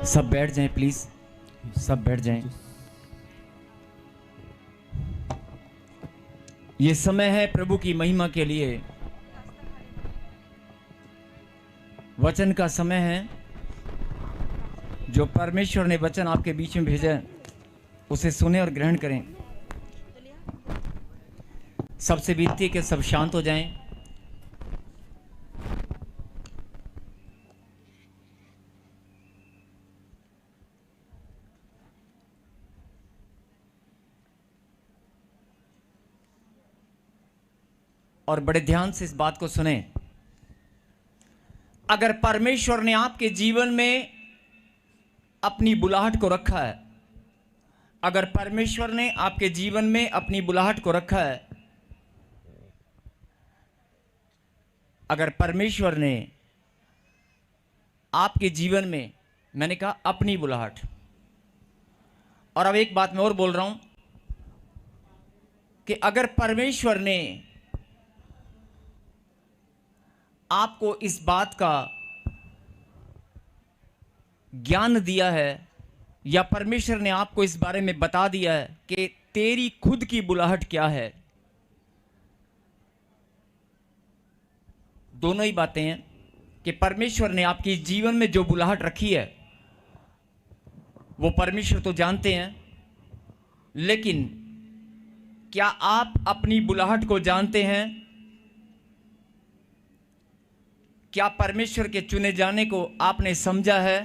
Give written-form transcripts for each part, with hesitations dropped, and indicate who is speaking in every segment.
Speaker 1: सब बैठ जाएं प्लीज, सब बैठ जाएं। ये समय है प्रभु की महिमा के लिए, वचन का समय है। जो परमेश्वर ने वचन आपके बीच में भेजा है उसे सुने और ग्रहण करें। सबसे विनती है कि सब शांत हो जाएं। और बड़े ध्यान से इस बात को सुने। अगर परमेश्वर ने आपके जीवन में अपनी बुलाहट को रखा है, अगर परमेश्वर ने आपके जीवन में अपनी बुलाहट को रखा है, अगर परमेश्वर ने आपके जीवन में, मैंने कहा अपनी बुलाहट, और अब एक बात मैं और बोल रहा हूं कि अगर परमेश्वर ने आपको इस बात का ज्ञान दिया है या परमेश्वर ने आपको इस बारे में बता दिया है कि तेरी खुद की बुलाहट क्या है, दोनों ही बातें हैं कि परमेश्वर ने आपके जीवन में जो बुलाहट रखी है वो परमेश्वर तो जानते हैं, लेकिन क्या आप अपनी बुलाहट को जानते हैं? क्या परमेश्वर के चुने जाने को आपने समझा है?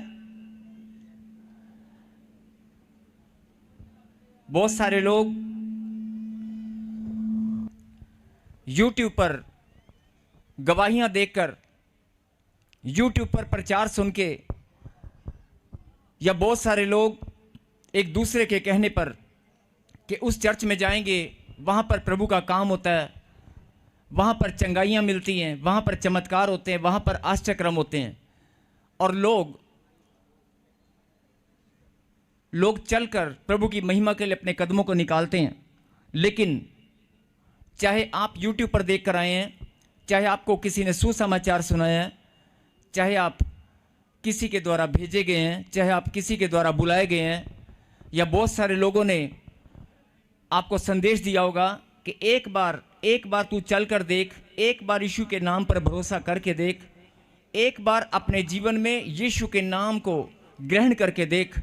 Speaker 1: बहुत सारे लोग YouTube पर गवाहियां देखकर, YouTube पर प्रचार सुन के, या बहुत सारे लोग एक दूसरे के कहने पर कि उस चर्च में जाएंगे, वहां पर प्रभु का काम होता है, वहाँ पर चंगाइयाँ मिलती हैं, वहाँ पर चमत्कार होते हैं, वहाँ पर आश्चर्यक्रम होते हैं, और लोग चलकर प्रभु की महिमा के लिए अपने कदमों को निकालते हैं। लेकिन चाहे आप YouTube पर देख कर आए हैं, चाहे आपको किसी ने सुसमाचार सुनाया है, चाहे आप किसी के द्वारा भेजे गए हैं, चाहे आप किसी के द्वारा बुलाए गए हैं, या बहुत सारे लोगों ने आपको संदेश दिया होगा कि एक बार तू चल कर देख, एक बार यीशु के नाम पर भरोसा करके देख, एक बार अपने जीवन में यीशु के नाम को ग्रहण करके देख,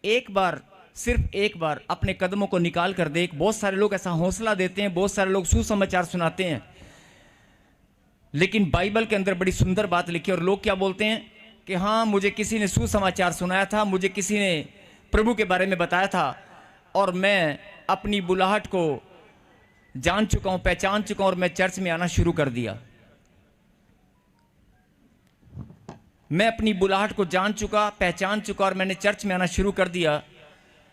Speaker 1: एक बार, सिर्फ एक बार अपने कदमों को निकाल कर देख। बहुत सारे लोग ऐसा हौसला देते हैं, बहुत सारे लोग सुसमाचार सुनाते हैं, लेकिन बाइबल के अंदर बड़ी सुंदर बात लिखी है। और लोग क्या बोलते हैं कि हाँ, मुझे किसी ने सुसमाचार सुनाया था, मुझे किसी ने प्रभु के बारे में बताया था, और मैं अपनी बुलाहट को जान चुका हूं, पहचान चुका हूं, और मैं चर्च में आना शुरू कर दिया। मैं अपनी बुलाहट को जान चुका, पहचान चुका, और मैंने चर्च में आना शुरू कर दिया।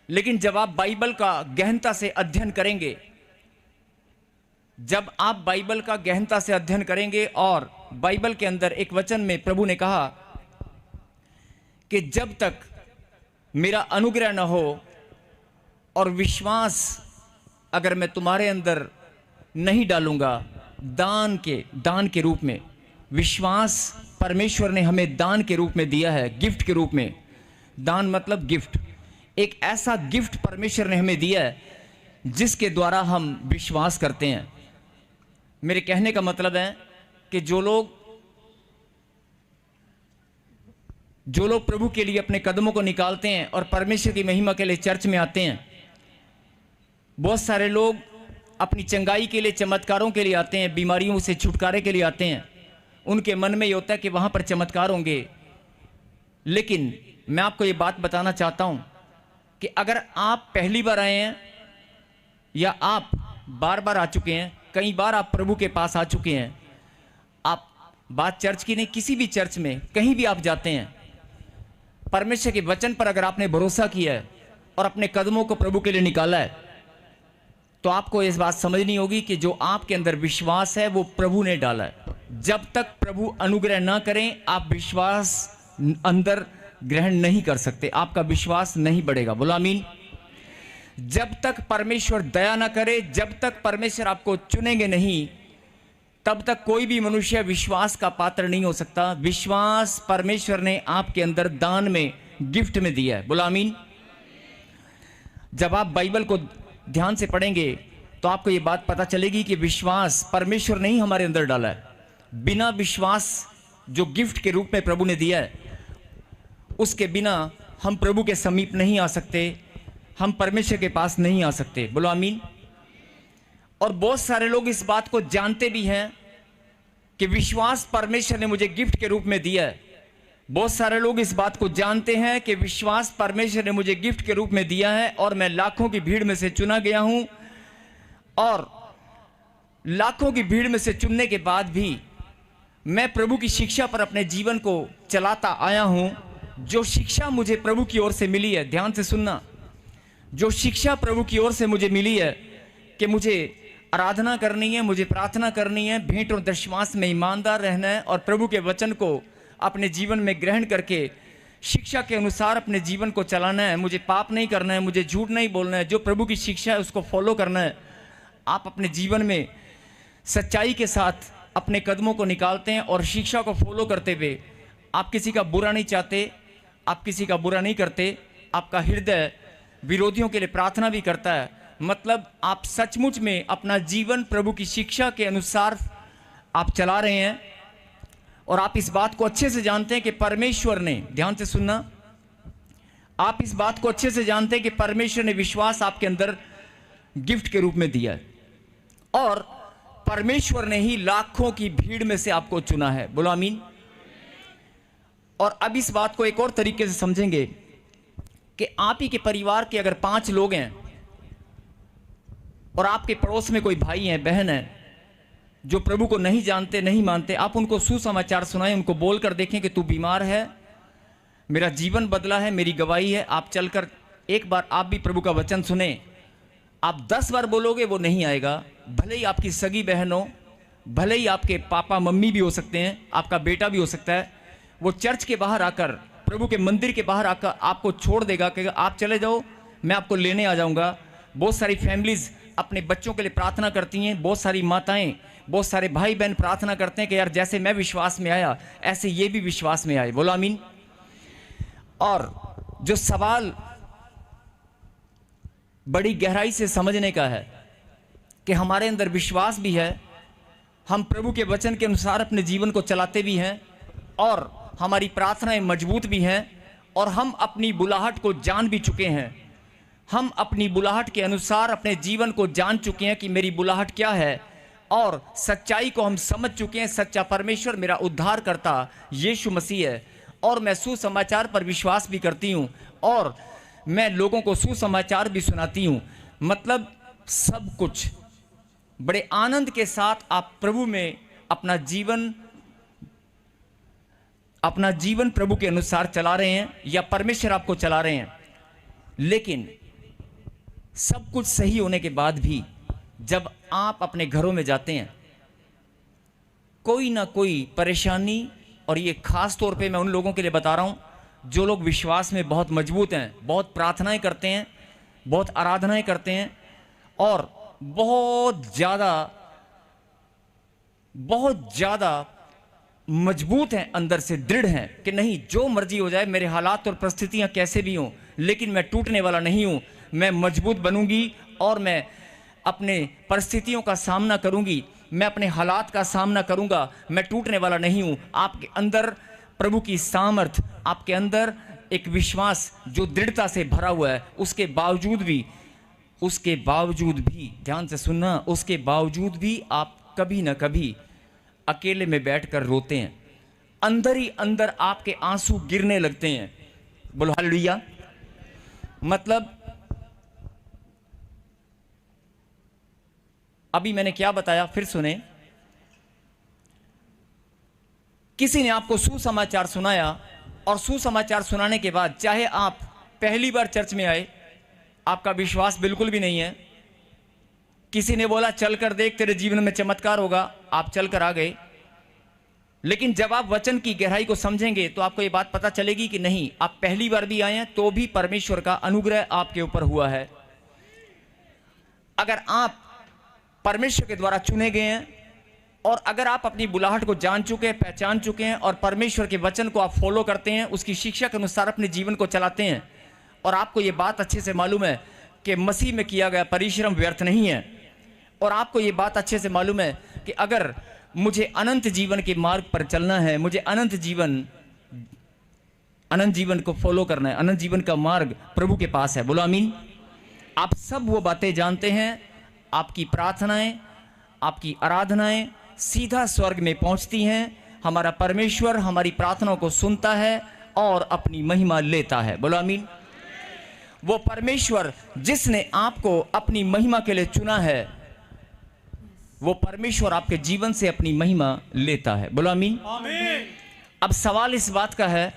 Speaker 1: लेकिन जब आप बाइबल का गहनता से अध्ययन करेंगे, जब आप बाइबल का गहनता से अध्ययन करेंगे, और बाइबल के अंदर एक वचन में प्रभु ने कहा कि जब तक मेरा अनुग्रह न हो और विश्वास अगर मैं तुम्हारे अंदर नहीं डालूंगा, दान के रूप में, विश्वास परमेश्वर ने हमें दान के रूप में दिया है, गिफ्ट के रूप में। दान मतलब गिफ्ट, एक ऐसा गिफ्ट परमेश्वर ने हमें दिया है जिसके द्वारा हम विश्वास करते हैं। मेरे कहने का मतलब है कि जो लोग प्रभु के लिए अपने कदमों को निकालते हैं और परमेश्वर की महिमा के लिए चर्च में आते हैं, बहुत सारे लोग अपनी चंगाई के लिए, चमत्कारों के लिए आते हैं, बीमारियों से छुटकारे के लिए आते हैं। उनके मन में ये होता है कि वहाँ पर चमत्कार होंगे। लेकिन मैं आपको ये बात बताना चाहता हूँ कि अगर आप पहली बार आए हैं या आप बार बार आ चुके हैं, कई बार आप प्रभु के पास आ चुके हैं, आप, बात चर्च की नहीं, किसी भी चर्च में कहीं भी आप जाते हैं, परमेश्वर के वचन पर अगर आपने भरोसा किया है और अपने कदमों को प्रभु के लिए निकाला है, तो आपको इस बात समझनी होगी कि जो आपके अंदर विश्वास है वो प्रभु ने डाला है। जब तक प्रभु अनुग्रह ना करें, आप विश्वास अंदर ग्रहण नहीं कर सकते, आपका विश्वास नहीं बढ़ेगा। बोलो आमीन। जब तक परमेश्वर दया ना करे, जब तक परमेश्वर आपको चुनेंगे नहीं, तब तक कोई भी मनुष्य विश्वास का पात्र नहीं हो सकता। विश्वास परमेश्वर ने आपके अंदर दान में, गिफ्ट में दिया है। बोलो आमीन। जब आप बाइबल को ध्यान से पढ़ेंगे तो आपको ये बात पता चलेगी कि विश्वास परमेश्वर ने ही हमारे अंदर डाला है। बिना विश्वास जो गिफ्ट के रूप में प्रभु ने दिया है, उसके बिना हम प्रभु के समीप नहीं आ सकते, हम परमेश्वर के पास नहीं आ सकते। बोलो आमीन। और बहुत सारे लोग इस बात को जानते भी हैं कि विश्वास परमेश्वर ने मुझे गिफ्ट के रूप में दिया है। बहुत सारे लोग इस बात को जानते हैं कि विश्वास परमेश्वर ने मुझे गिफ्ट के रूप में दिया है और मैं लाखों की भीड़ में से चुना गया हूं, और लाखों की भीड़ में से चुनने के बाद भी मैं प्रभु की शिक्षा पर अपने जीवन को चलाता आया हूं। जो शिक्षा मुझे प्रभु की ओर से मिली है, ध्यान से सुनना, जो शिक्षा प्रभु की ओर से मुझे मिली है कि मुझे आराधना करनी है, मुझे प्रार्थना करनी है, भेंट और दशमांश में ईमानदार रहना है और प्रभु के वचन को अपने जीवन में ग्रहण करके शिक्षा के अनुसार अपने जीवन को चलाना है, मुझे पाप नहीं करना है, मुझे झूठ नहीं बोलना है, जो प्रभु की शिक्षा है उसको फॉलो करना है। आप अपने जीवन में सच्चाई के साथ अपने कदमों को निकालते हैं और शिक्षा को फॉलो करते हुए आप किसी का बुरा नहीं चाहते, आप किसी का बुरा नहीं करते, आपका हृदय विरोधियों के लिए प्रार्थना भी करता है। मतलब आप सचमुच में अपना जीवन प्रभु की शिक्षा के अनुसार आप चला रहे हैं और आप इस बात को अच्छे से जानते हैं कि परमेश्वर ने, ध्यान से सुनना, आप इस बात को अच्छे से जानते हैं कि परमेश्वर ने विश्वास आपके अंदर गिफ्ट के रूप में दिया है और परमेश्वर ने ही लाखों की भीड़ में से आपको चुना है। बोलो आमीन। और अब इस बात को एक और तरीके से समझेंगे कि आप ही के परिवार के अगर 5 लोग हैं और आपके पड़ोस में कोई भाई है, बहन है जो प्रभु को नहीं जानते, नहीं मानते, आप उनको सुसमाचार सुनाएं, उनको बोलकर देखें कि तू बीमार है, मेरा जीवन बदला है, मेरी गवाही है, आप चलकर एक बार आप भी प्रभु का वचन सुने। आप 10 बार बोलोगे वो नहीं आएगा। भले ही आपकी सगी बहन हो, भले ही आपके पापा मम्मी भी हो सकते हैं, आपका बेटा भी हो सकता है, वो चर्च के बाहर आकर, प्रभु के मंदिर के बाहर आकर आपको छोड़ देगा कि आप चले जाओ, मैं आपको लेने आ जाऊंगा। बहुत सारी फैमिलीज अपने बच्चों के लिए प्रार्थना करती हैं, बहुत सारी माताएं, बहुत सारे भाई बहन प्रार्थना करते हैं कि यार जैसे मैं विश्वास में आया ऐसे ये भी विश्वास में आए। बोलो आमीन। और जो सवाल बड़ी गहराई से समझने का है कि हमारे अंदर विश्वास भी है, हम प्रभु के वचन के अनुसार अपने जीवन को चलाते भी हैं और हमारी प्रार्थनाएं मजबूत भी हैं और हम अपनी बुलाहट को जान भी चुके हैं। हम अपनी बुलाहट के अनुसार अपने जीवन को जान चुके हैं कि मेरी बुलाहट क्या है और सच्चाई को हम समझ चुके हैं। सच्चा परमेश्वर मेरा उद्धार करता यीशु मसीह है और मैं सुसमाचार पर विश्वास भी करती हूँ और मैं लोगों को सुसमाचार भी सुनाती हूँ। मतलब सब कुछ बड़े आनंद के साथ आप प्रभु में अपना जीवन प्रभु के अनुसार चला रहे हैं या परमेश्वर आपको चला रहे हैं। लेकिन सब कुछ सही होने के बाद भी जब आप अपने घरों में जाते हैं, कोई ना कोई परेशानी, और ये खास तौर पे मैं उन लोगों के लिए बता रहा हूं जो लोग विश्वास में बहुत मजबूत हैं, बहुत प्रार्थनाएं करते हैं, बहुत आराधनाएं करते हैं और बहुत ज़्यादा मजबूत हैं, अंदर से दृढ़ हैं कि नहीं जो मर्जी हो जाए, मेरे हालात और परिस्थितियां कैसे भी हों, लेकिन मैं टूटने वाला नहीं हूं, मैं मजबूत बनूंगी और मैं अपने परिस्थितियों का सामना करूंगी, मैं अपने हालात का सामना करूंगा, मैं टूटने वाला नहीं हूं। आपके अंदर प्रभु की सामर्थ, आपके अंदर एक विश्वास जो दृढ़ता से भरा हुआ है, उसके बावजूद भी ध्यान से सुनना, उसके बावजूद भी आप कभी ना कभी अकेले में बैठकर रोते हैं, अंदर ही अंदर आपके आंसू गिरने लगते हैं। बोलो हालेलुया। मतलब अभी मैंने क्या बताया, फिर सुने। किसी ने आपको सुसमाचार सुनाया और सुसमाचार सुनाने के बाद चाहे आप पहली बार चर्च में आए, आपका विश्वास बिल्कुल भी नहीं है, किसी ने बोला चल कर देख तेरे जीवन में चमत्कार होगा, आप चल कर आ गए, लेकिन जब आप वचन की गहराई को समझेंगे तो आपको ये बात पता चलेगी कि नहीं, आप पहली बार भी आए हैं तो भी परमेश्वर का अनुग्रह आपके ऊपर हुआ है। अगर आप परमेश्वर के द्वारा चुने गए हैं और अगर आप अपनी बुलाहट को जान चुके हैं, पहचान चुके हैं और परमेश्वर के वचन को आप फॉलो करते हैं, उसकी शिक्षा के अनुसार अपने जीवन को चलाते हैं, और आपको ये बात अच्छे से मालूम है कि मसीह में किया गया परिश्रम व्यर्थ नहीं है, और आपको ये बात अच्छे से मालूम है कि अगर मुझे अनंत जीवन के मार्ग पर चलना है, मुझे अनंत जीवन को फॉलो करना है, अनंत जीवन का मार्ग प्रभु के पास है। बोलो आमीन। आप सब वो बातें जानते हैं, आपकी प्रार्थनाएं, आपकी आराधनाएं सीधा स्वर्ग में पहुंचती हैं। हमारा परमेश्वर हमारी प्रार्थनाओं को सुनता है और अपनी महिमा लेता है। बोलो आमीन। वो परमेश्वर जिसने आपको अपनी महिमा के लिए चुना है, वो परमेश्वर आपके जीवन से अपनी महिमा लेता है। बोलो आमीन। अब सवाल इस बात का है,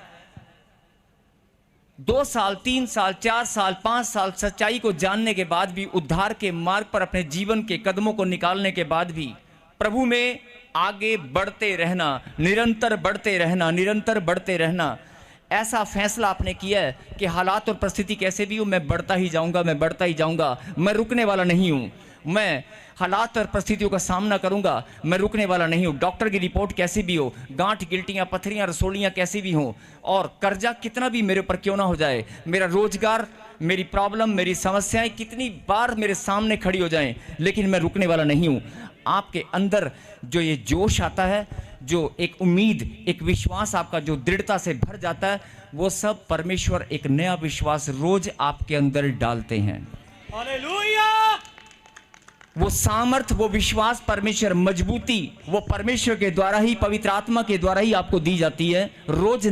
Speaker 1: 2 साल, 3 साल, 4 साल, 5 साल सच्चाई को जानने के बाद भी, उद्धार के मार्ग पर अपने जीवन के कदमों को निकालने के बाद भी प्रभु में आगे बढ़ते रहना, निरंतर बढ़ते रहना, निरंतर बढ़ते रहना, ऐसा फैसला आपने किया है कि हालात और परिस्थिति कैसे भी हो, मैं बढ़ता ही जाऊंगा, मैं बढ़ता ही जाऊंगा, मैं रुकने वाला नहीं हूं, मैं हालात और परिस्थितियों का सामना करूंगा, मैं रुकने वाला नहीं हूं। डॉक्टर की रिपोर्ट कैसी भी हो, गांठ, गिल्टियां, पथरियां, रसोलियां कैसी भी हों, और कर्जा कितना भी मेरे ऊपर क्यों ना हो जाए, मेरा रोजगार, मेरी प्रॉब्लम, मेरी समस्याएं कितनी बार मेरे सामने खड़ी हो जाएं, लेकिन मैं रुकने वाला नहीं हूं। आपके अंदर जो ये जोश आता है, जो एक उम्मीद, एक विश्वास आपका जो दृढ़ता से भर जाता है, वो सब परमेश्वर एक नया विश्वास रोज आपके अंदर डालते हैं।
Speaker 2: हालेलुया।
Speaker 1: वो सामर्थ, वो विश्वास, परमेश्वर मजबूती, वो परमेश्वर के द्वारा ही, पवित्र आत्मा के द्वारा ही आपको दी जाती है। रोज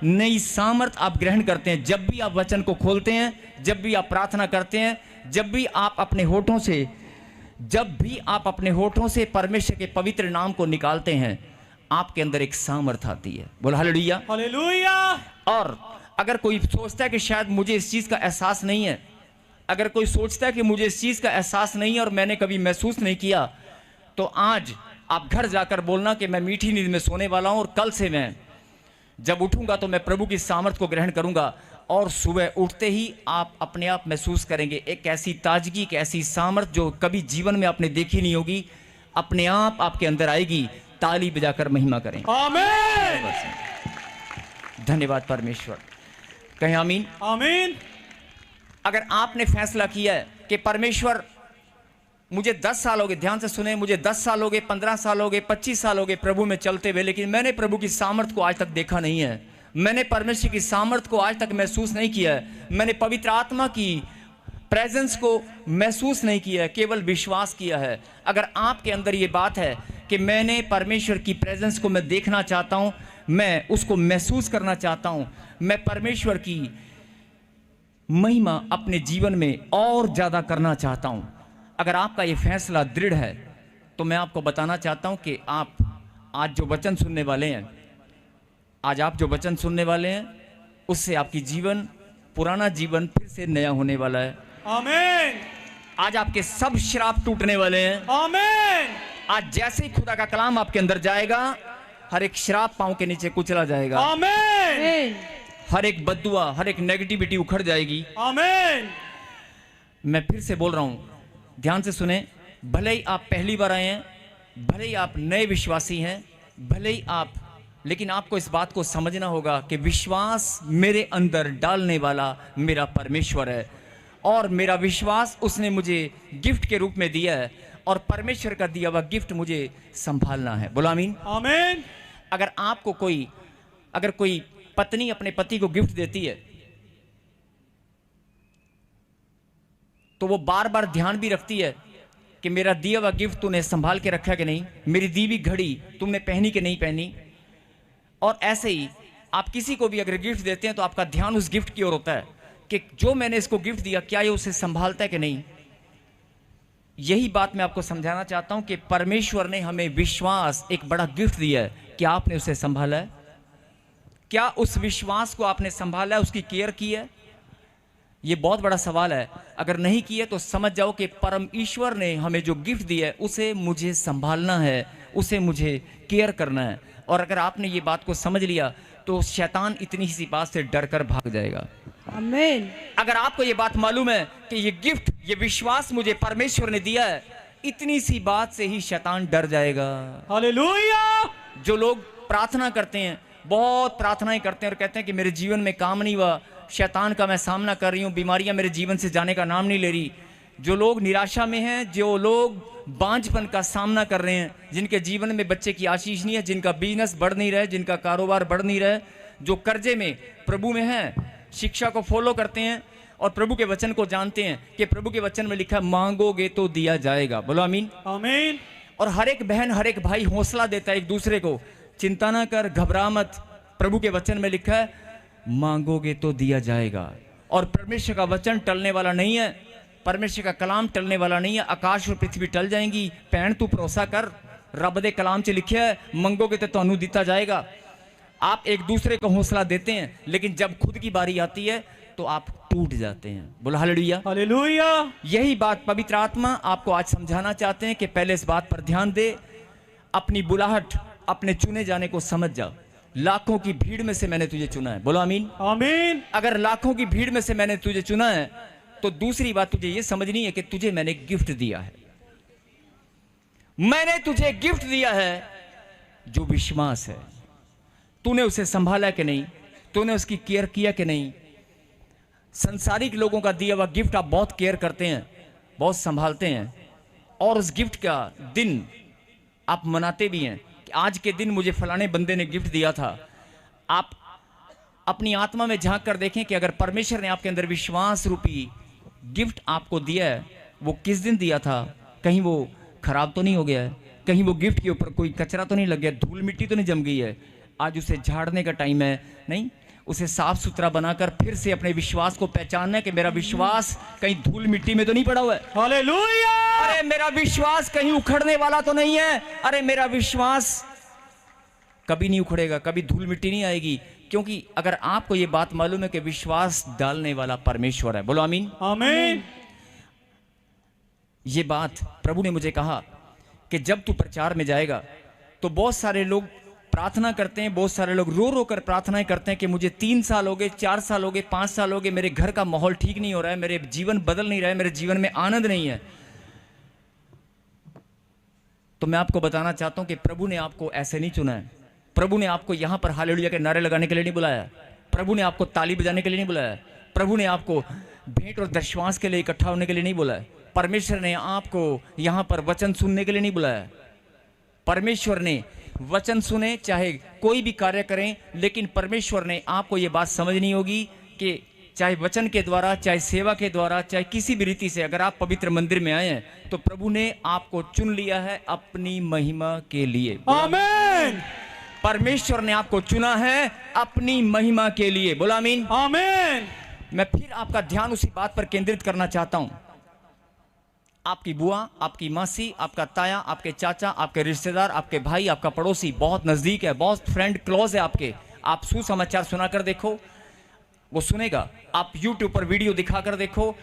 Speaker 1: नई सामर्थ आप ग्रहण करते हैं। जब भी आप वचन को खोलते हैं, जब भी आप प्रार्थना करते हैं, जब भी आप अपने होठों से परमेश्वर के पवित्र नाम को निकालते हैं, आपके अंदर एक सामर्थ आती है। बोलो हालेलुया।
Speaker 2: हालेलुया।
Speaker 1: और अगर कोई सोचता है कि शायद मुझे इस चीज का एहसास नहीं है, अगर कोई सोचता है कि मुझे इस चीज का एहसास नहीं है और मैंने कभी महसूस नहीं किया, तो आज आप घर जाकर बोलना कि मैं मीठी नींद में सोने वाला हूं, और कल से मैं जब उठूंगा तो मैं प्रभु की सामर्थ को ग्रहण करूंगा, और सुबह उठते ही आप अपने आप महसूस करेंगे एक ऐसी ताजगी, एक ऐसी सामर्थ जो कभी जीवन में आपने देखी नहीं होगी, अपने आप आपके अंदर आएगी। ताली बजाकर महिमा करें।
Speaker 2: आमीन।
Speaker 1: धन्यवाद परमेश्वर। कहें आमीन।
Speaker 2: आमीन।
Speaker 1: अगर आपने फैसला किया है कि परमेश्वर, मुझे 10 साल हो गए, ध्यान से सुने, मुझे 10 साल हो गए, 15 साल हो गए, 25 साल हो गए प्रभु में चलते हुए, लेकिन मैंने प्रभु की सामर्थ को आज तक देखा नहीं है, मैंने परमेश्वर की सामर्थ को आज तक महसूस नहीं किया है, मैंने पवित्र आत्मा की प्रेजेंस को महसूस नहीं किया है, केवल विश्वास किया है। अगर आपके अंदर ये बात है कि मैंने परमेश्वर की प्रेजेंस को मैं देखना चाहता हूं, मैं उसको महसूस करना चाहता हूं, मैं परमेश्वर की महिमा अपने जीवन में और ज्यादा करना चाहता हूं, अगर आपका ये फैसला दृढ़ है, तो मैं आपको बताना चाहता हूं कि आप आज जो वचन सुनने वाले हैं, उससे आपकी जीवन, पुराना जीवन फिर से नया होने वाला है।
Speaker 2: आमीन।
Speaker 1: आज आपके सब श्राप टूटने वाले हैं।
Speaker 2: आमीन।
Speaker 1: आज जैसे ही खुदा का कलाम आपके अंदर जाएगा, हर एक श्राप पांव के नीचे कुचला जाएगा।
Speaker 2: आमीन।
Speaker 1: हर एक बद्दुआ, हर एक नेगेटिविटी उखड़ जाएगी।
Speaker 2: आमीन।
Speaker 1: मैं फिर से बोल रहा हूं, ध्यान से सुने। भले ही आप पहली बार आए हैं, भले ही आप नए विश्वासी हैं, भले ही आप, लेकिन आपको इस बात को समझना होगा कि विश्वास मेरे अंदर डालने वाला मेरा परमेश्वर है, और मेरा विश्वास उसने मुझे गिफ्ट के रूप में दिया है, और परमेश्वर का दिया हुआ गिफ्ट मुझे संभालना है। बोलो आमीन।
Speaker 2: आमीन।
Speaker 1: अगर कोई पत्नी अपने पति को गिफ्ट देती है, तो वो बार बार ध्यान भी रखती है कि मेरा दिया हुआ गिफ्ट तूने संभाल के रखा कि नहीं, मेरी दी हुई घड़ी तुमने पहनी कि नहीं पहनी। और ऐसे ही आप किसी को भी अगर गिफ्ट देते हैं, तो आपका ध्यान उस गिफ्ट की ओर होता है कि जो मैंने इसको गिफ्ट दिया, क्या ये उसे संभालता है कि नहीं। यही बात मैं आपको समझाना चाहता हूं कि परमेश्वर ने हमें विश्वास, एक बड़ा गिफ्ट दिया है। क्या आपने उसे संभाला है? क्या उस विश्वास को आपने संभाला है, उसकी केयर की है? ये बहुत बड़ा सवाल है। अगर नहीं किया तो समझ जाओ कि परम ईश्वर ने हमें जो गिफ्ट दिया है, उसे मुझे संभालना है, उसे मुझे केयर करना है। और अगर आपने ये बात को समझ लिया, तो शैतान इतनी सी बात से डरकर भाग जाएगा।
Speaker 3: आमीन।
Speaker 1: अगर आपको ये बात मालूम है कि ये गिफ्ट, ये विश्वास मुझे परमेश्वर ने दिया है, इतनी सी बात से ही शैतान डर जाएगा।
Speaker 2: हालेलुया।
Speaker 1: जो लोग प्रार्थना करते हैं, बहुत प्रार्थनाएं करते हैं और कहते हैं कि मेरे जीवन में काम नहीं हुआ, शैतान का मैं सामना कर रही हूँ, बीमारियां मेरे जीवन से जाने का नाम नहीं ले रही। जो लोग निराशा में हैं, जो लोग बांझपन का सामना कर रहे हैं, जिनके जीवन में बच्चे की आशीष नहीं है, जिनका बिजनेस बढ़ नहीं रहा है, जिनका कारोबार बढ़ नहीं रहा है, जो कर्जे में प्रभु में हैं, शिक्षा को फॉलो करते हैं और प्रभु के वचन को जानते हैं कि प्रभु के वचन में लिखा है मांगोगे तो दिया जाएगा। बोलो आमीन।
Speaker 2: आमीन।
Speaker 1: और हर एक बहन हर एक भाई हौसला देता है एक दूसरे को, चिंता ना कर, घबरा मत, प्रभु के वचन में लिखा है मांगोगे तो दिया जाएगा। और परमेश्वर का वचन टलने वाला नहीं है, परमेश्वर का कलाम टलने वाला नहीं है। आकाश और पृथ्वी टल जाएंगी, भैन तू भरोसा कर, रब दे कलाम च लिखा है मंगोगे तो ਤੁਹਾਨੂੰ दिता जाएगा। आप एक दूसरे को हौसला देते हैं, लेकिन जब खुद की बारी आती है तो आप टूट जाते हैं। बोलो हालेलुया।
Speaker 2: हालेलुया।
Speaker 1: यही बात पवित्र आत्मा आपको आज समझाना चाहते हैं कि पहले इस बात पर ध्यान दे, अपनी बुलाहट, अपने चुने जाने को समझ जा। लाखों की भीड़ में से मैंने तुझे चुना है। बोलो आमीन।
Speaker 2: आमीन।
Speaker 1: अगर लाखों की भीड़ में से मैंने तुझे चुना है तो दूसरी बात तुझे यह समझनी है कि तुझे मैंने गिफ्ट दिया है। मैंने तुझे गिफ्ट दिया है जो विश्वास है। तूने उसे संभाला कि नहीं, तूने उसकी केयर किया कि नहीं। संसारिक लोगों का दिया हुआ गिफ्ट आप बहुत केयर करते हैं, बहुत संभालते हैं, और उस गिफ्ट का दिन आप मनाते भी हैं कि आज के दिन मुझे फलाने बंदे ने गिफ्ट दिया था। आप अपनी आत्मा में झांक कर देखें कि अगर परमेश्वर ने आपके अंदर विश्वास रूपी गिफ्ट आपको दिया है, वो किस दिन दिया था, कहीं वो खराब तो नहीं हो गया है, कहीं वो गिफ्ट के ऊपर कोई कचरा तो नहीं लग गया, धूल मिट्टी तो नहीं जम गई है। आज उसे झाड़ने का टाइम है, नहीं, उसे साफ सुथरा बनाकर फिर से अपने विश्वास को पहचानना है कि मेरा विश्वास कहीं धूल मिट्टी में तो नहीं पड़ा हुआ है।
Speaker 2: हालेलुया।
Speaker 1: अरे मेरा विश्वास कहीं उखड़ने वाला तो नहीं है। अरे मेरा विश्वास कभी नहीं उखड़ेगा, कभी धूल मिट्टी नहीं आएगी, क्योंकि अगर आपको यह बात मालूम है कि विश्वास डालने वाला परमेश्वर है। बोलो आमीन।
Speaker 2: आमीन।
Speaker 1: ये बात प्रभु ने मुझे कहा कि जब तू प्रचार में जाएगा तो बहुत सारे लोग प्रार्थना करते हैं, बहुत सारे लोग रो रो कर प्रार्थनाएं करते हैं कि मुझे 3 साल हो गए, 4 साल हो गए, 5 साल हो गए, मेरे घर का माहौल ठीक नहीं हो रहा है, मेरे जीवन बदल नहीं रहा है, मेरे जीवन में आनंद नहीं है। तो मैं आपको बताना चाहता हूं कि प्रभु ने आपको ऐसे नहीं चुना है। प्रभु ने आपको यहां पर हालेलुया के नारे लगाने के लिए नहीं बुलाया। प्रभु ने आपको ताली बजाने के लिए नहीं बुलाया। प्रभु ने आपको भेंट और दशवांश के लिए इकट्ठा होने के लिए नहीं बुलाया। परमेश्वर ने आपको यहां पर वचन सुनने के लिए नहीं बुलाया। परमेश्वर ने वचन सुने, चाहे कोई भी कार्य करें, लेकिन परमेश्वर ने आपको यह बात समझनी होगी कि चाहे वचन के द्वारा, चाहे सेवा के द्वारा, चाहे किसी भी रीति से अगर आप पवित्र मंदिर में आए हैं तो प्रभु ने आपको चुन लिया है अपनी महिमा के लिए।
Speaker 2: आमीन।
Speaker 1: परमेश्वर ने आपको चुना है अपनी महिमा के लिए। बोला आमीन।
Speaker 2: आमीन।
Speaker 1: मैं फिर आपका ध्यान उसी बात पर केंद्रित करना चाहता हूं। आपकी बुआ, आपकी मासी, आपका ताया, आपके चाचा, आपके रिश्तेदार, आपके भाई, आपका पड़ोसी बहुत नजदीक है, बहुत फ्रेंड क्लोज है आपके, आप सुसमाचार सुनाकर देखो, वो सुनेगा। आप YouTube पर वीडियो दिखाकर देखो,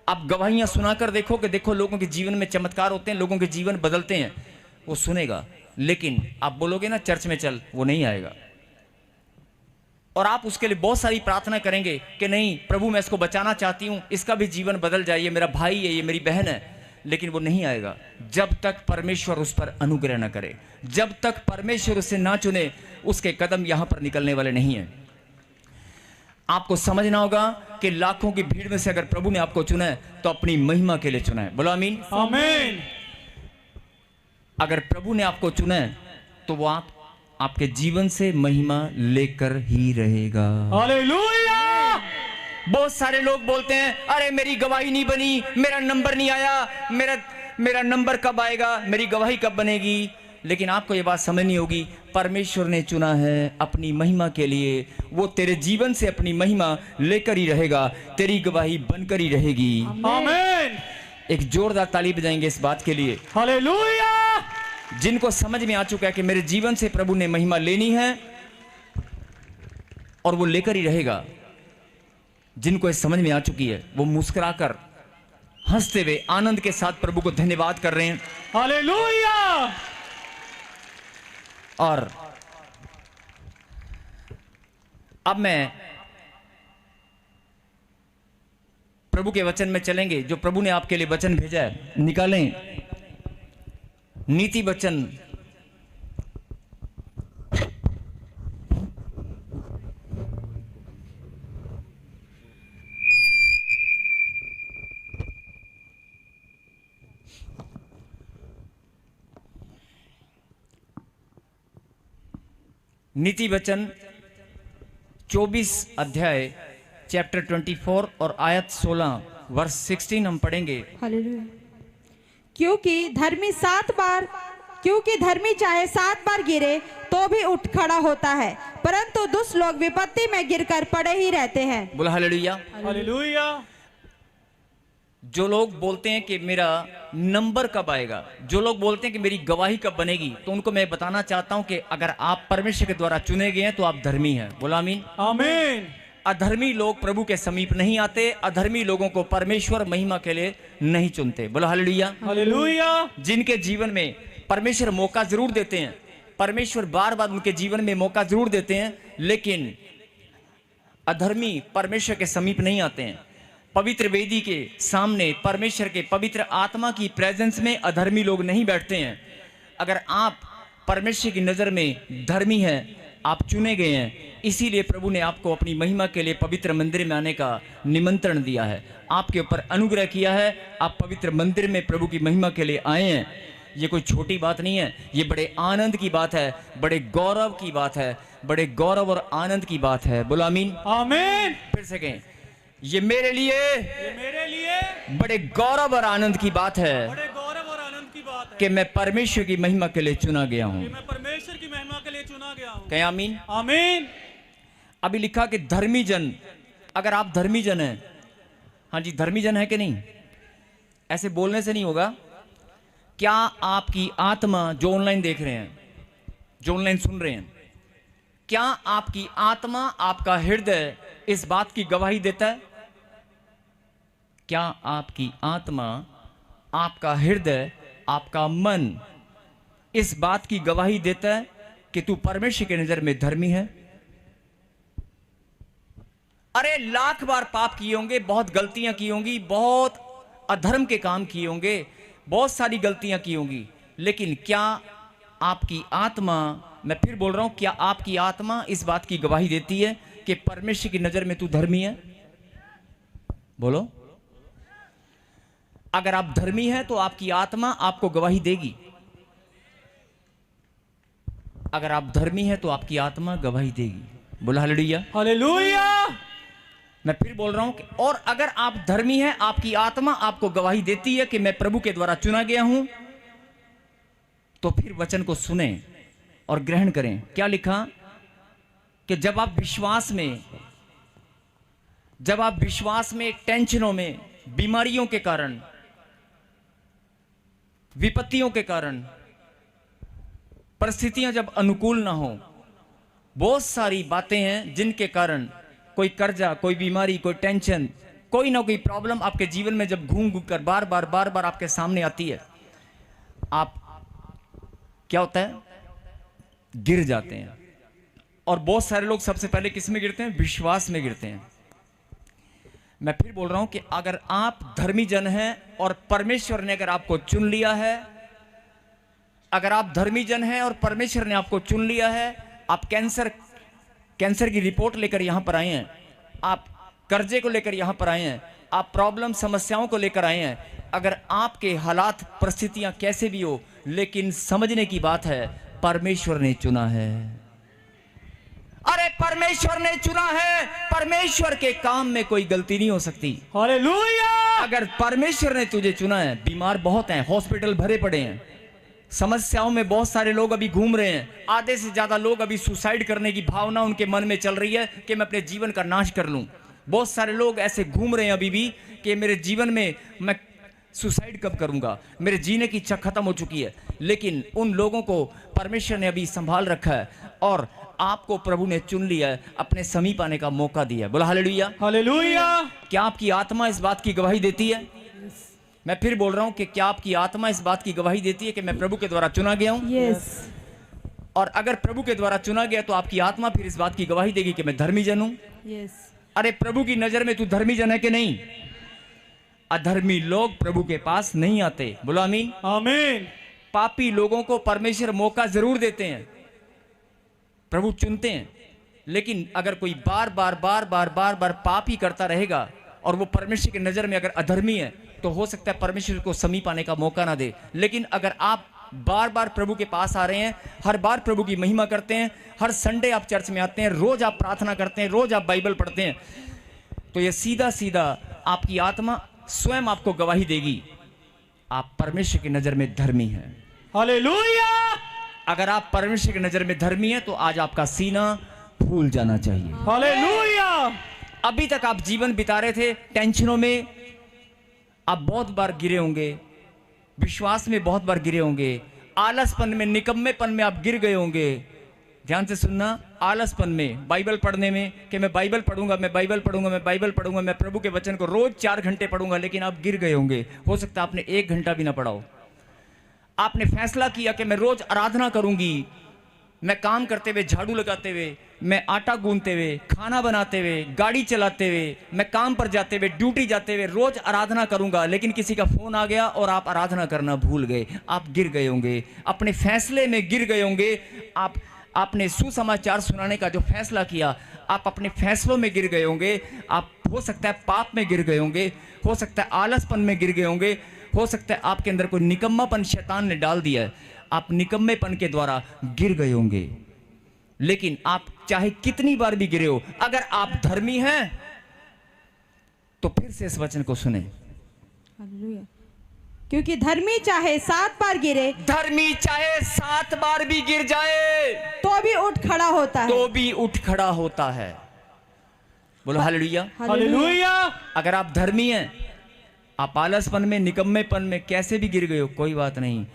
Speaker 1: आप गवाहियां सुनाकर देखो कि देखो लोगों के जीवन में चमत्कार होते हैं, लोगों के जीवन बदलते हैं, वो सुनेगा। लेकिन आप बोलोगे ना चर्च में चल, वो नहीं आएगा। और आप उसके लिए बहुत सारी प्रार्थना करेंगे कि नहीं प्रभु मैं इसको बचाना चाहती हूं, इसका भी जीवन बदल जाए, ये मेरा भाई है, ये मेरी बहन है, लेकिन वो नहीं आएगा जब तक परमेश्वर उस पर अनुग्रह न करे, जब तक परमेश्वर उसे ना चुने, उसके कदम यहां पर निकलने वाले नहीं हैं। आपको समझना होगा कि लाखों की भीड़ में से अगर प्रभु ने आपको चुना है तो अपनी महिमा के लिए चुना है। बोलो आमीन।
Speaker 2: आमीन।
Speaker 1: अगर प्रभु ने आपको चुना है तो वो आपके जीवन से महिमा लेकर ही रहेगा।
Speaker 2: हालेलुया।
Speaker 1: बहुत सारे लोग बोलते हैं अरे मेरी गवाही नहीं बनी, मेरा नंबर नहीं आया, मेरा नंबर कब आएगा, मेरी गवाही कब बनेगी। लेकिन आपको यह बात समझनी होगी, परमेश्वर ने चुना है अपनी महिमा के लिए, वो तेरे जीवन से अपनी महिमा लेकर ही रहेगा, तेरी गवाही बनकर ही रहेगी।
Speaker 2: आमीन।
Speaker 1: एक जोरदार ताली बजाएंगे इस बात के लिए।
Speaker 2: हालेलुया।
Speaker 1: जिनको समझ में आ चुका है कि मेरे जीवन से प्रभु ने महिमा लेनी है और वो लेकर ही रहेगा, जिनको ये समझ में आ चुकी है वो मुस्कुराकर हंसते हुए आनंद के साथ प्रभु को धन्यवाद कर रहे हैं।
Speaker 2: हालेलुया।
Speaker 1: और अब मैं प्रभु के वचन में चलेंगे, जो प्रभु ने आपके लिए वचन भेजा है निकालें नीति वचन नीति वचन 24 अध्याय चैप्टर 24 और आयत 16 वर्ष 16 हम पढ़ेंगे।
Speaker 3: हालेलुया। क्योंकि धर्मी चाहे 7 बार गिरे तो भी उठ खड़ा होता है, परंतु दुष्ट लोग विपत्ति में गिरकर पड़े ही रहते हैं।
Speaker 1: बोला हालेलुया।
Speaker 2: हालेलुया।
Speaker 1: जो लोग बोलते हैं कि मेरा नंबर कब आएगा, जो लोग बोलते हैं कि मेरी गवाही कब बनेगी, तो उनको मैं बताना चाहता हूं कि अगर आप परमेश्वर के द्वारा चुने गए हैं तो आप धर्मी हैं। बोला आमीन।
Speaker 2: आमीन।
Speaker 1: अधर्मी लोग प्रभु के समीप नहीं आते, अधर्मी लोगों को परमेश्वर महिमा के लिए नहीं चुनते। बोला हालेलुया।
Speaker 2: हालेलुया।
Speaker 1: जिनके जीवन में परमेश्वर मौका जरूर देते हैं, परमेश्वर बार बार उनके जीवन में मौका जरूर देते हैं, लेकिन अधर्मी परमेश्वर के समीप नहीं आते हैं। पवित्र वेदी के सामने परमेश्वर के पवित्र आत्मा की प्रेजेंस में अधर्मी लोग नहीं बैठते हैं। अगर आप परमेश्वर की नजर में धर्मी हैं, आप चुने गए हैं, इसीलिए प्रभु ने आपको अपनी महिमा के लिए पवित्र मंदिर में आने का निमंत्रण दिया है, आपके ऊपर अनुग्रह किया है। आप पवित्र मंदिर में प्रभु की महिमा के लिए आए हैं। ये कोई छोटी बात नहीं है, ये बड़े आनंद की बात है, बड़े गौरव की बात है, बड़े गौरव और आनंद की बात है। बोलो आमीन।
Speaker 2: आमीन।
Speaker 1: फिर से कहें, ये मेरे लिए बड़े गौरव और आनंद की बात है
Speaker 2: बड़े गौरव और आनंद की बात है
Speaker 1: कि मैं परमेश्वर की महिमा के लिए चुना गया हूं।
Speaker 2: मैं परमेश्वर की महिमा के लिए चुना गया हूं।
Speaker 1: कहें आमीन।
Speaker 2: आमीन।
Speaker 1: अभी लिखा कि धर्मी जन, अगर आप धर्मी जन हैं, हाँ जी धर्मी जन है कि नहीं, ऐसे बोलने से नहीं होगा। क्या आपकी आत्मा, जो ऑनलाइन देख रहे हैं, जो ऑनलाइन सुन रहे हैं, क्या आपकी आत्मा, आपका हृदय इस बात की गवाही देता है? क्या आपकी आत्मा, आपका हृदय, आपका मन इस बात की गवाही देता है कि तू परमेश्वर की नजर में धर्मी है? अरे लाख बार पाप किए होंगे, बहुत गलतियां की होंगी, बहुत अधर्म के काम किए होंगे, बहुत सारी गलतियां की होंगी, लेकिन क्या आपकी आत्मा, मैं फिर बोल रहा हूं, क्या आपकी आत्मा इस बात की गवाही देती है कि परमेश्वर की नजर में तू धर्मी है? बोलो। अगर आप धर्मी हैं तो आपकी आत्मा आपको गवाही देगी। अगर आप धर्मी हैं तो आपकी आत्मा गवाही देगी। बोला हालेलुया।
Speaker 2: हालेलुया।
Speaker 1: मैं फिर बोल रहा हूं कि और अगर आप धर्मी हैं, आपकी आत्मा आपको गवाही देती है कि मैं प्रभु के द्वारा चुना गया हूं, तो फिर वचन को सुने और ग्रहण करें। क्या लिखा कि जब आप विश्वास में टेंशनों में, बीमारियों के कारण, विपत्तियों के कारण, परिस्थितियां जब अनुकूल ना हो, बहुत सारी बातें हैं जिनके कारण कोई कर्जा, कोई बीमारी, कोई टेंशन, कोई ना कोई प्रॉब्लम आपके जीवन में जब घूम घूम कर बार बार आपके सामने आती है, आप क्या होता है? गिर जाते हैं। और बहुत सारे लोग सबसे पहले किस में गिरते हैं? विश्वास में गिरते हैं। मैं फिर बोल रहा हूं कि अगर आप धर्मी जन हैं और परमेश्वर ने अगर आपको चुन लिया है, अगर आप धर्मी जन हैं और परमेश्वर ने आपको चुन लिया है, आप कैंसर की रिपोर्ट लेकर यहां पर आए हैं, आप कर्जे को लेकर यहां पर आए हैं, आप प्रॉब्लम समस्याओं को लेकर आए हैं, अगर आपके हालात परिस्थितियां कैसे भी हो, लेकिन समझने की बात है, परमेश्वर ने चुना है। अरे परमेश्वर ने चुना है, परमेश्वर के काम में कोई गलती नहीं हो सकती।
Speaker 2: हालेलुया।
Speaker 1: अगर परमेश्वर ने तुझे चुना है, बीमार बहुत हैं, हॉस्पिटल भरे पड़े हैं, समस्याओं में बहुत सारे लोग अभी घूम रहे हैं, आधे से ज्यादा लोग अभी सुसाइड करने की भावना उनके मन में चल रही है कि मैं अपने जीवन का नाश कर लूं। बहुत सारे लोग ऐसे घूम रहे हैं अभी भी कि मेरे जीवन में मैं सुसाइड कब करूंगा, मेरे जीने की इच्छा खत्म हो चुकी है। लेकिन उन लोगों को परमेश्वर ने अभी संभाल रखा है और आपको प्रभु ने चुन लिया है, अपने समीप आने का मौका दिया है। बोला हालेलुया।
Speaker 2: हालेलुया।
Speaker 1: क्या आपकी आत्मा इस बात की गवाही देती है? मैं फिर बोल रहा हूं कि क्या आपकी आत्मा इस बात की गवाही देती है कि मैं प्रभु के द्वारा चुना गया हूं?
Speaker 3: यस।
Speaker 1: और अगर प्रभु के द्वारा चुना गया तो आपकी आत्मा फिर इस बात की गवाही देगी कि मैं धर्मी जन हूं।
Speaker 3: यस।
Speaker 1: अरे प्रभु की नजर में तू धर्मी जन है कि नहीं? अधर्मी लोग प्रभु के पास नहीं आते। बोलो आमीन।
Speaker 2: आमीन।
Speaker 1: पापी लोगों को परमेश्वर मौका जरूर देते हैं, प्रभु चुनते हैं, लेकिन अगर कोई बार बार पाप ही करता रहेगा और वो परमेश्वर की नज़र में अगर अधर्मी है तो हो सकता है परमेश्वर को समीप आने का मौका ना दे। लेकिन अगर आप बार बार प्रभु के पास आ रहे हैं, हर बार प्रभु की महिमा करते हैं, हर संडे आप चर्च में आते हैं, रोज आप प्रार्थना करते हैं, रोज आप बाइबल पढ़ते हैं, तो ये सीधा सीधा आपकी आत्मा स्वयं आपको गवाही देगी, आप परमेश्वर की नज़र में धर्मी हैं।
Speaker 2: हालेलुया।
Speaker 1: अगर आप परमेश्वर की नज़र में धर्मी हैं तो आज आपका सीना फूल जाना चाहिए।
Speaker 2: हालेलुया।
Speaker 1: अभी तक आप जीवन बिता रहे थे टेंशनों में, आप बहुत बार गिरे होंगे, विश्वास में बहुत बार गिरे होंगे, आलसपन में, निकम्मेपन में आप गिर गए होंगे। ध्यान से सुनना, आलसपन में, बाइबल पढ़ने में कि मैं बाइबल पढ़ूंगा, मैं बाइबल पढ़ूंगा, मैं बाइबल पढ़ूंगा, मैं प्रभु के वचन को रोज 4 घंटे पढ़ूंगा, लेकिन आप गिर गए होंगे। हो सकता है आपने 1 घंटा भी ना पढ़ा हो। आपने फैसला किया कि मैं रोज आराधना करूंगी, मैं काम करते हुए, झाड़ू लगाते हुए, मैं आटा गूंथते हुए, खाना बनाते हुए, गाड़ी चलाते हुए, मैं काम पर जाते हुए, ड्यूटी जाते हुए रोज आराधना करूंगा, लेकिन किसी का फोन आ गया और आप आराधना करना भूल गए। आप गिर गए होंगे, अपने फैसले में गिर गए होंगे। आपने सुसमाचार सुनाने का जो फैसला किया, आप अपने फैसलों में गिर गए होंगे। आप हो सकता है पाप में गिर गए होंगे, हो सकता है आलसपन में गिर गए होंगे, हो सकता है आपके अंदर कोई निकम्मापन शैतान ने डाल दिया है, आप निकम्मेपन के द्वारा गिर गए होंगे। लेकिन आप चाहे कितनी बार भी गिरे हो, अगर आप धर्मी हैं तो फिर से इस वचन को सुने।
Speaker 3: हालेलुया। क्योंकि धर्मी चाहे 7 बार गिरे,
Speaker 1: धर्मी चाहे 7 बार भी गिर जाए
Speaker 3: तो भी उठ खड़ा होता है।
Speaker 1: तो भी उठ खड़ा होता है। बोलो हालेलुया।
Speaker 2: हालेलुया।
Speaker 1: अगर आप धर्मी हैं, आप आलसपन में, निकम्मेपन में कैसे भी गिर गए हो, कोई बात नहीं।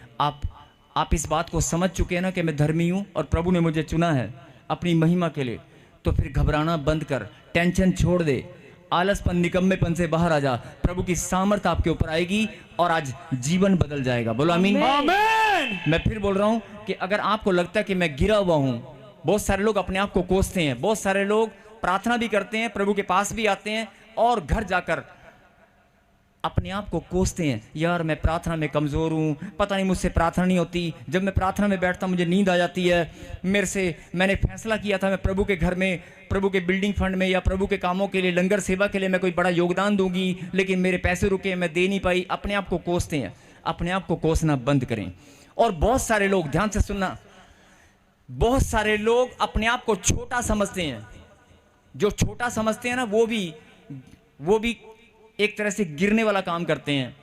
Speaker 1: आप इस बात को समझ चुके हैं ना कि मैं धर्मी हूं और प्रभु ने मुझे चुना है अपनी महिमा के लिए, तो फिर घबराना बंद कर, टेंशन छोड़ दे, आलसपन, निकम्मेपन से बाहर आ जा। प्रभु की सामर्थ आपके ऊपर आएगी और आज जीवन बदल जाएगा। बोलो आमीन।
Speaker 2: आमीन।
Speaker 1: मैं फिर बोल रहा हूं कि अगर आपको लगता है कि मैं गिरा हुआ हूं, बहुत सारे लोग अपने आप को कोसते हैं, बहुत सारे लोग प्रार्थना भी करते हैं, प्रभु के पास भी आते हैं और घर जाकर अपने आप को कोसते हैं, यार मैं प्रार्थना में कमज़ोर हूँ, पता नहीं मुझसे प्रार्थना नहीं होती, जब मैं प्रार्थना में बैठता मुझे नींद आ जाती है, मैंने फैसला किया था मैं प्रभु के घर में, प्रभु के बिल्डिंग फंड में या प्रभु के कामों के लिए, लंगर सेवा के लिए मैं कोई बड़ा योगदान दूंगी, लेकिन मेरे पैसे रुके, मैं दे नहीं पाई। अपने आप को कोसते हैं। अपने आप को कोसना बंद करें। और बहुत सारे लोग, ध्यान से सुनना, बहुत सारे लोग अपने आप को छोटा समझते हैं। जो छोटा समझते हैं ना, वो भी एक तरह से गिरने वाला काम करते हैं।